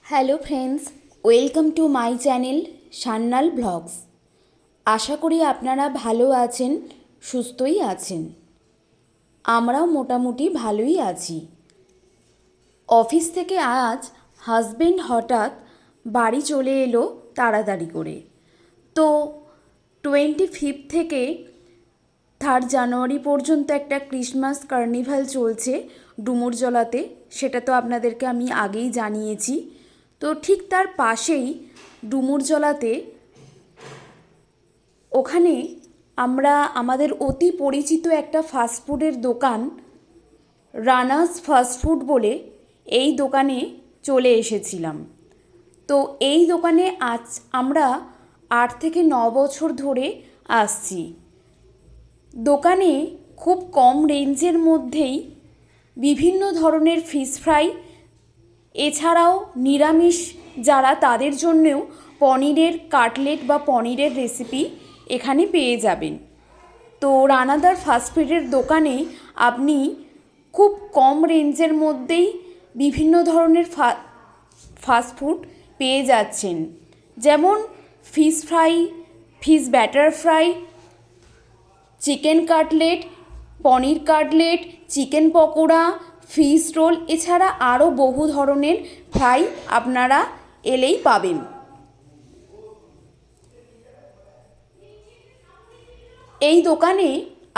Hello friends, welcome to my channel Sanyal Vlogs. আশা করি আপনারা ভালো আছেন, সুস্থই আছেন। আমরাও মোটামুটি ভালোই আছি। অফিস থেকে আজ হাজবেন্ড হঠাৎ বাড়ি চলে এলো তাড়াতাড়ি করে। তো 25 থেকে 3 জানুয়ারি পর্যন্ত একটা ক্রিসমাস কার্নিভাল চলছে ডুমুরজলাতে, সেটা তো আপনাদেরকে আমি আগেই জানিয়েছি। তো ঠিক তার পাশেই ডুমুরজলাতে ওখানে আমরা আমাদের অতি পরিচিত একটা ফাস্টফুডের দোকান রানাস ফাস্টফুড বলে এই দোকানে চলে এসেছিলাম। তো এই দোকানে আজ আমরা 8 থেকে 9 বছর ধরে আসছি। দোকানে খুব কম রেঞ্জের মধ্যেই বিভিন্ন ধরনের ফিশ ফ্রাই, এছাড়াও নিরামিষ যারা তাদের জন্যেও পনিরের কাটলেট বা পনিরের রেসিপি এখানে পেয়ে যাবেন। তো রানাদার ফাস্টফুডের দোকানে আপনি খুব কম রেঞ্জের মধ্যেই বিভিন্ন ধরনের ফাস্টফুড পেয়ে যাচ্ছেন, যেমন fish fry, fish batter fry, chicken cutlet, paneer cutlet, chicken pakora, fish roll, এছাড়া আরও বহু ধরনের ফ্রাই আপনারা এলেই পাবেন। এই দোকানে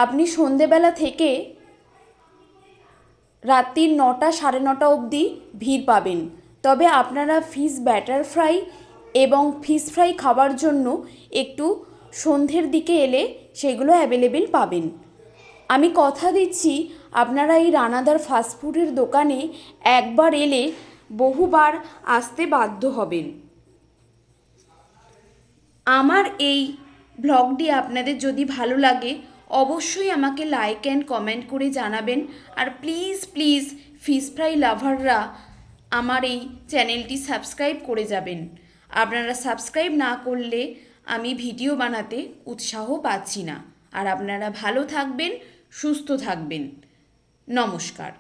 আপনি সন্ধেবেলা থেকে রাত্রির 9টা সাড়ে 9টা অবধি ভিড় পাবেন। তবে আপনারা ফিশ ব্যাটার ফ্রাই এবং ফিশ ফ্রাই খাবার জন্য একটু সন্ধ্যের দিকে এলে সেগুলো অ্যাভেলেবেল পাবেন। আমি কথা দিচ্ছি আপনারা এই রানাদার ফাস্টফুডের দোকানে একবার এলে বহুবার আসতে বাধ্য হবেন। আমার এই ব্লগটি আপনাদের যদি ভালো লাগে অবশ্যই আমাকে লাইক অ্যান্ড কমেন্ট করে জানাবেন। আর প্লিজ প্লিজ ফিশ ফ্রাই লাভাররা আমার এই চ্যানেলটি সাবস্ক্রাইব করে যাবেন। আপনারা সাবস্ক্রাইব না করলে আমি ভিডিও বানাতে উৎসাহ পাচ্ছি না। আর আপনারা ভালো থাকবেন, সুস্থ থাকবেন। নমস্কার।